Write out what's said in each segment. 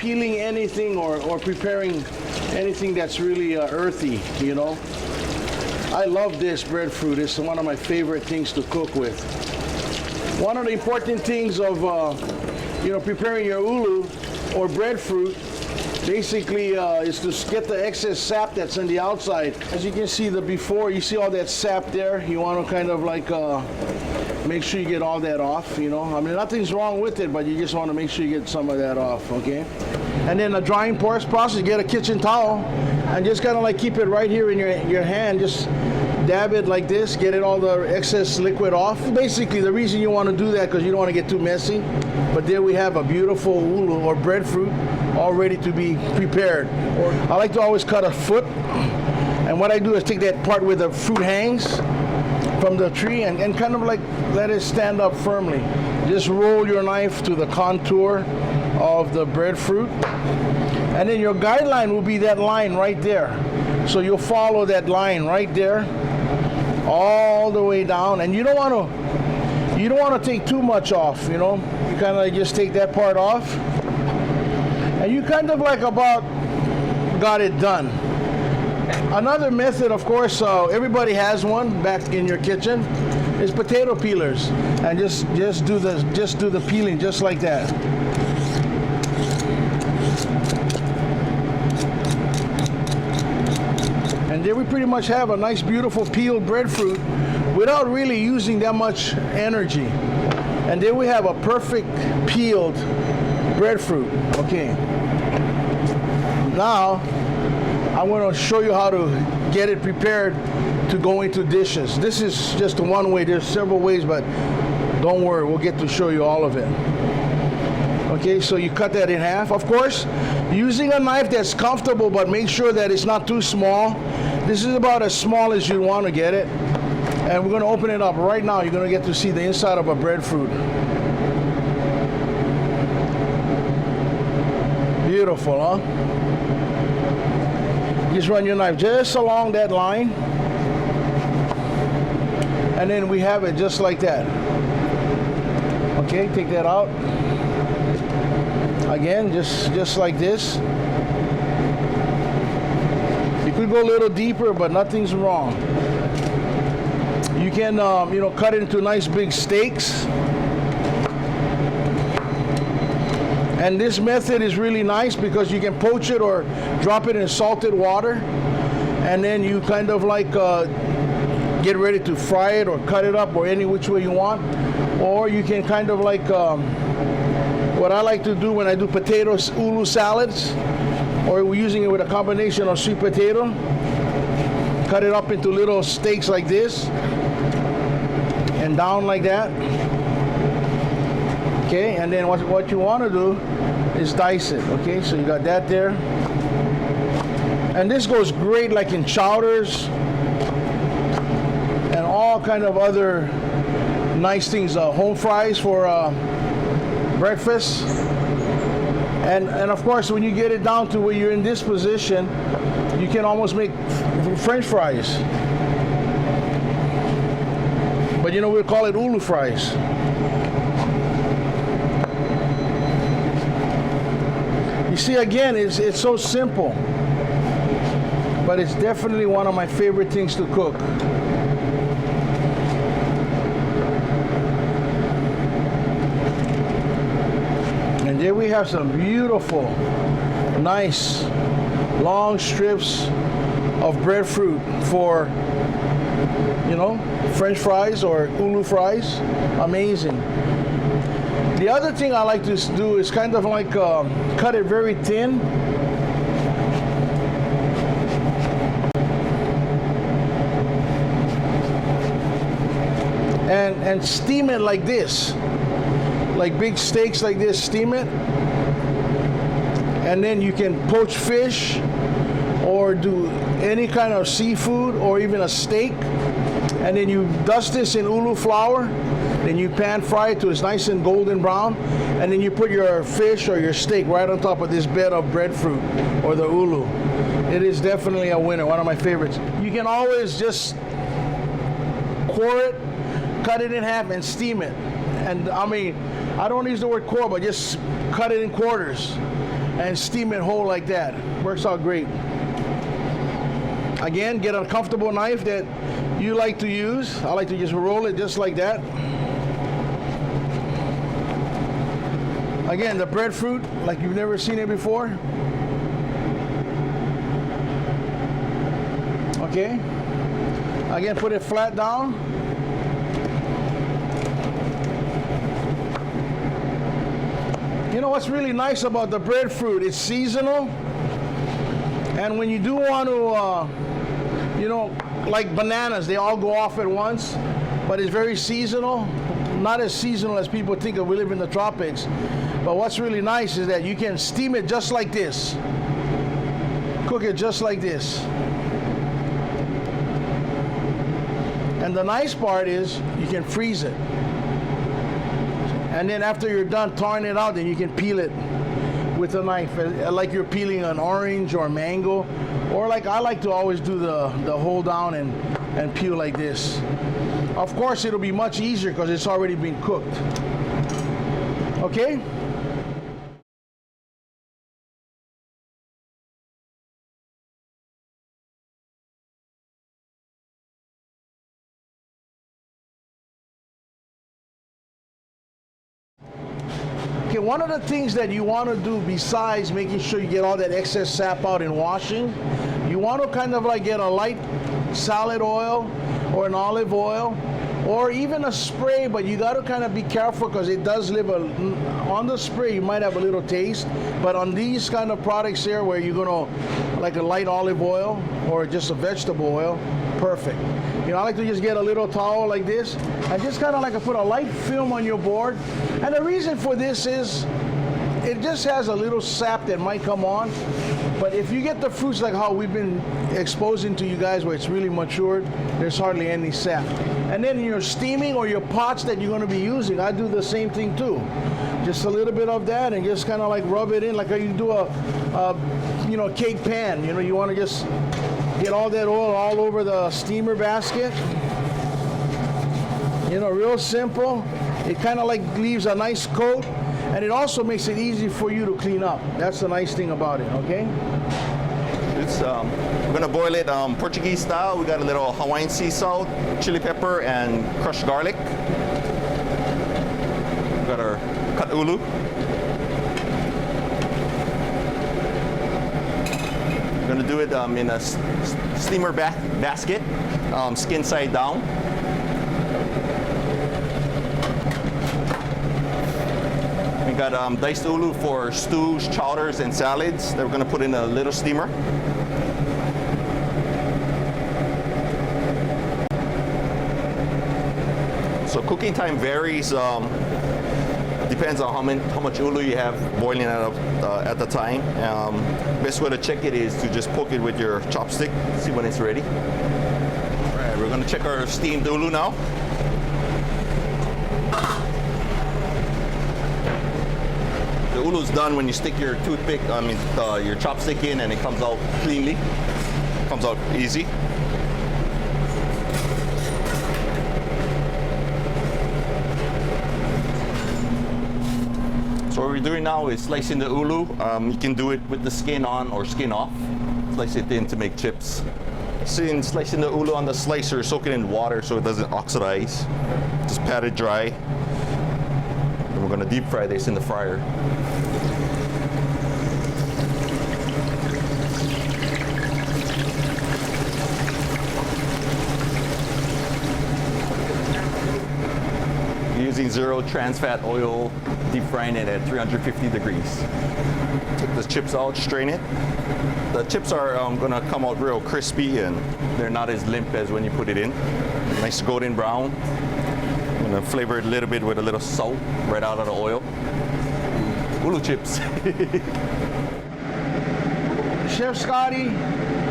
peeling anything or preparing anything that's really earthy, you know. I love this breadfruit. It's one of my favorite things to cook with. One of the important things of preparing your ulu or breadfruit basically is to get the excess sap that's on the outside. As you can see before, you see all that sap there. You want to kind of like make sure you get all that off, you know. I mean, nothing's wrong with it, but you just want to make sure you get some of that off, okay? And then the drying process, get a kitchen towel and just kind of like keep it right here in your hand. Just dab it like this, get it all the excess liquid off. Basically, the reason you want to do that because you don't want to get too messy. But there we have a beautiful ulu or breadfruit all ready to be prepared. I like to always cut a foot, and what I do is take that part where the fruit hangs from the tree and kind of like let it stand up firmly. Just roll your knife to the contour of the breadfruit, and then your guideline will be that line right there. So you'll follow that line right there all the way down, and you don't want to take too much off, you know. You kind of like just take that part off, and you kind of like about got it done. Another method, of course, everybody has one back in your kitchen, is potato peelers, and just do the peeling just like that. And there we pretty much have a nice, beautiful peeled breadfruit without really using that much energy. And there we have a perfect peeled breadfruit. Okay. Now, I want to show you how to get it prepared to go into dishes. This is just one way. There's several ways, but don't worry, we'll get to show you all of it. Okay, so you cut that in half. Of course, using a knife that's comfortable, but make sure that it's not too small. This is about as small as you want to get it. And we're going to open it up right now. You're going to get to see the inside of a breadfruit. Beautiful, huh? Just run your knife just along that line. And then we have it just like that. Okay, take that out. Again, just like this. You could go a little deeper, but nothing's wrong. You can, cut it into nice big steaks. And this method is really nice because you can poach it or drop it in salted water, and then you kind of like get ready to fry it or cut it up or any which way you want. Or you can kind of like what I like to do when I do potatoes ulu salads, or we're using it with a combination of sweet potato, cut it up into little steaks like this and down like that. Okay, and then what you want to do is dice it. Okay, so you got that there, and this goes great like in chowders and all kind of other nice things, home fries for breakfast. And of course, when you get it down to where you're in this position, you can almost make French fries. But we'll call it ulu fries. You see, again, it's so simple, but it's definitely one of my favorite things to cook. And there we have some beautiful, nice, long strips of breadfruit for, French fries or ulu fries. Amazing. The other thing I like to do is kind of like cut it very thin. And steam it like this. Like big steaks like this, steam it. And then you can poach fish or do any kind of seafood or even a steak. And then you dust this in ulu flour. Then you pan fry it till it's nice and golden brown. And then you put your fish or your steak right on top of this bed of breadfruit or the ulu. It is definitely a winner, one of my favorites. You can always just core it, cut it in half and steam it. And I mean, I don't use the word core, but just cut it in quarters and steam it whole like that. Works out great. Again, get a comfortable knife that you like to use. I like to just roll it just like that. Again, the breadfruit, like you've never seen it before. Okay. Again, put it flat down. You know what's really nice about the breadfruit? It's seasonal. And when you do want to, you know, like bananas, they all go off at once, but it's very seasonal. Not as seasonal as people think of. We live in the tropics. But what's really nice is that you can steam it just like this. Cook it just like this. And the nice part is you can freeze it. And then after you're done thawing it out, then you can peel it with a knife, like you're peeling an orange or mango, or like I like to always do the hold down and peel like this. Of course, it'll be much easier because it's already been cooked. Okay? Okay, one of the things that you want to do besides making sure you get all that excess sap out in washing, you want to kind of like get a light salad oil or an olive oil or even a spray, but you got to kind of be careful because it does leave on the spray you might have a little taste, but on these kind of products here where you're going to, like a light olive oil or just a vegetable oil, perfect. You know, I like to just get a little towel like this and just kind of like put a light film on your board. And the reason for this is it just has a little sap that might come on. But if you get the fruits like how we've been exposing to you guys where it's really matured, there's hardly any sap. And then in your steaming or your pots that you're going to be using, I do the same thing too. Just a little bit of that and just kind of like rub it in like how you do a you know, cake pan. You know, you want to just get all that oil all over the steamer basket. You know, real simple. It kind of like leaves a nice coat, and it also makes it easy for you to clean up. That's the nice thing about it, okay? It's, we're gonna boil it Portuguese style. We got a little Hawaiian sea salt, chili pepper, and crushed garlic. We got our cut ulu. We're gonna do it in a steamer basket, skin side down. We got diced ulu for stews, chowders, and salads that we're gonna put in a little steamer. So cooking time varies. Depends on how much ulu you have boiling at the time. Best way to check it is to just poke it with your chopstick, see when it's ready. All right, we're gonna check our steamed ulu now. The ulu's done when you stick your toothpick, your chopstick in, and it comes out cleanly. Comes out easy. So what we're doing now is slicing the ulu. You can do it with the skin on or skin off. Slice it thin to make chips. Slicing the ulu on the slicer, soak it in water so it doesn't oxidize. Just pat it dry. And we're gonna deep fry this in the fryer. Using zero trans fat oil, deep frying it at 350 degrees. Take the chips out, strain it. The chips are gonna come out real crispy and they're not as limp as when you put it in. Nice golden brown. I'm gonna flavor it a little bit with a little salt right out of the oil. Ulu chips. Chef Scotty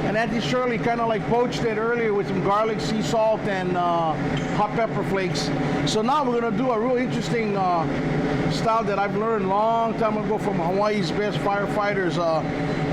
and Auntie Shirley kind of like poached it earlier with some garlic, sea salt, and hot pepper flakes. So now we're gonna do a real interesting style that I've learned a long time ago from Hawaii's best firefighters.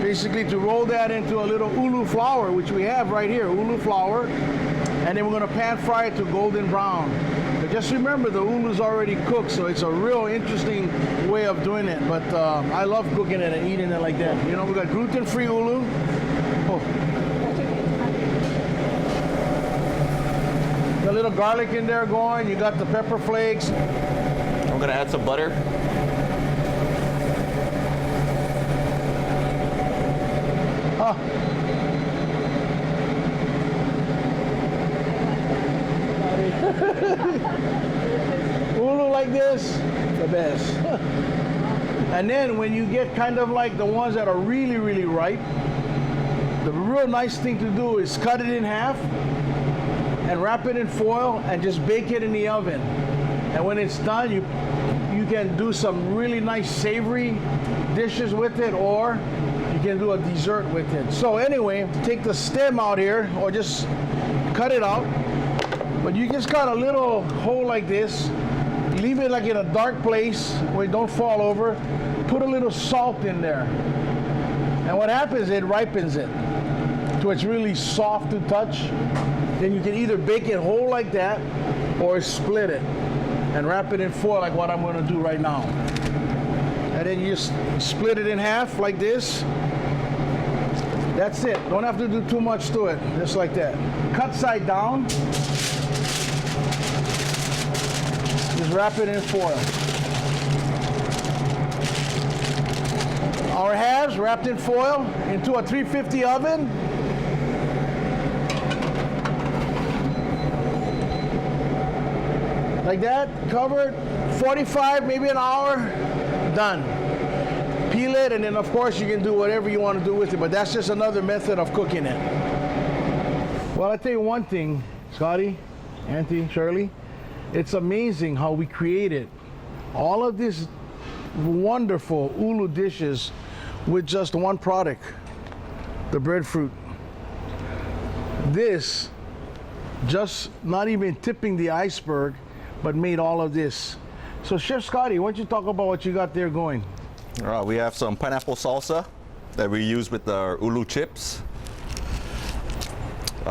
Basically to roll that into a little ulu flour, which we have right here, ulu flour. And then we're gonna pan fry it to golden brown. The just remember the ulu's already cooked, so it's a real interesting way of doing it. But I love cooking it and eating it like that. You know, we got gluten-free ulu. Oh. The little garlic in there going. You got the pepper flakes. I'm gonna add some butter. Oh. Ulu like this, the best. And then when you get kind of like the ones that are really, really ripe, the real nice thing to do is cut it in half and wrap it in foil and just bake it in the oven. And when it's done, you can do some really nice savory dishes with it, or you can do a dessert with it. So anyway, take the stem out here, or just cut it out. But you just got a little hole like this. Leave it like in a dark place where it don't fall over. Put a little salt in there. And what happens, it ripens it so it's really soft to touch. Then you can either bake it whole like that or split it and wrap it in foil like what I'm going to do right now. And then you just split it in half like this. That's it. Don't have to do too much to it. Just like that. Cut side down. Just wrap it in foil. Our halves wrapped in foil into a 350 oven. Like that, covered, 45, maybe an hour, done. Peel it, and then of course you can do whatever you want to do with it, but that's just another method of cooking it. Well, I'll tell you one thing, Scotty, Auntie, Shirley, it's amazing how we created all of these wonderful ulu dishes with just one product, the breadfruit. This, just not even tipping the iceberg, but made all of this. So Chef Scotty, why don't you talk about what you got there going? All right, we have some pineapple salsa that we use with our ulu chips.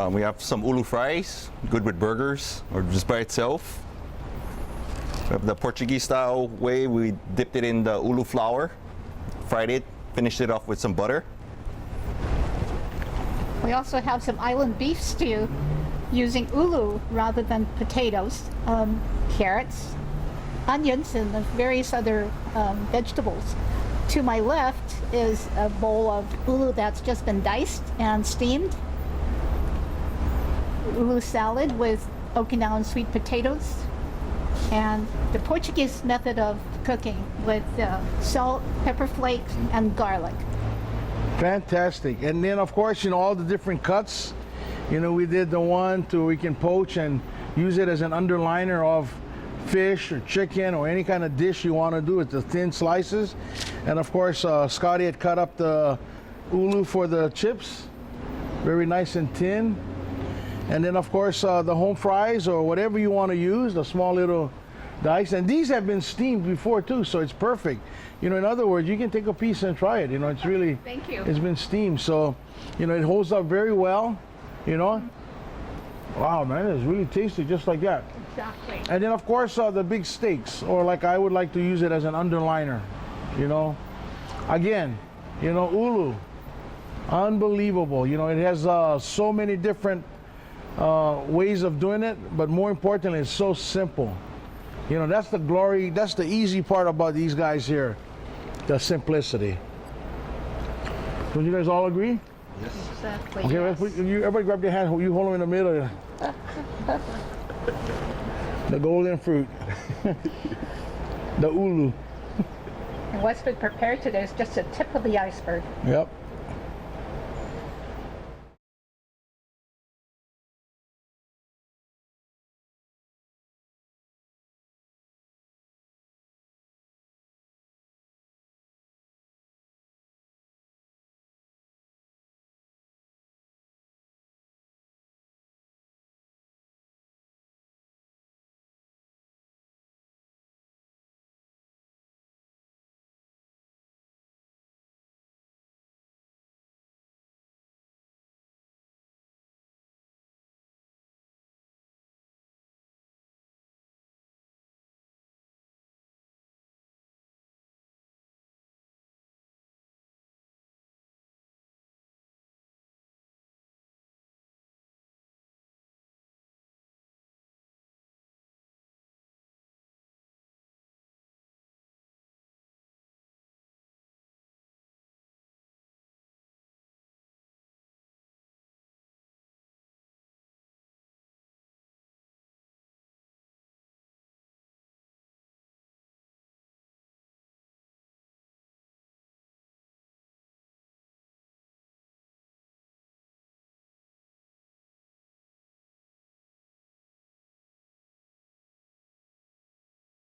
We have some ulu fries, good with burgers or just by itself. We have the Portuguese style way, we dipped it in the ulu flour, fried it, finished it off with some butter. We also have some island beef stew using ulu rather than potatoes, carrots, onions, and the various other vegetables. To my left is a bowl of ulu that's just been diced and steamed. Ulu salad with Okinawan sweet potatoes. And the Portuguese method of cooking with salt, pepper flakes, and garlic. Fantastic. And then of course, you know, all the different cuts. You know, we did the one to we can poach and use it as an underliner of fish or chicken or any kind of dish you want to do with the thin slices. And of course, Scotty had cut up the ulu for the chips, very nice and thin. And then of course, the home fries or whatever you want to use, the small little dice. And these have been steamed before too, so it's perfect. You know, in other words, you can take a piece and try it. You know, it's really, Thank you. It's been steamed, so you know, it holds up very well. You know, wow, man, it's really tasty, just like that. Exactly. And then of course the big steaks, or like I would like to use it as an underliner. You know, again, you know, ulu, unbelievable. You know, it has so many different ways of doing it, but more importantly, it's so simple. You know, that's the glory, that's the easy part about these guys here, the simplicity. Don't you guys all agree? Yes. Exactly. Okay, yes. everybody grab your hand, you hold them in the middle. The golden fruit. The ulu. And what's been prepared today is just the tip of the iceberg. Yep.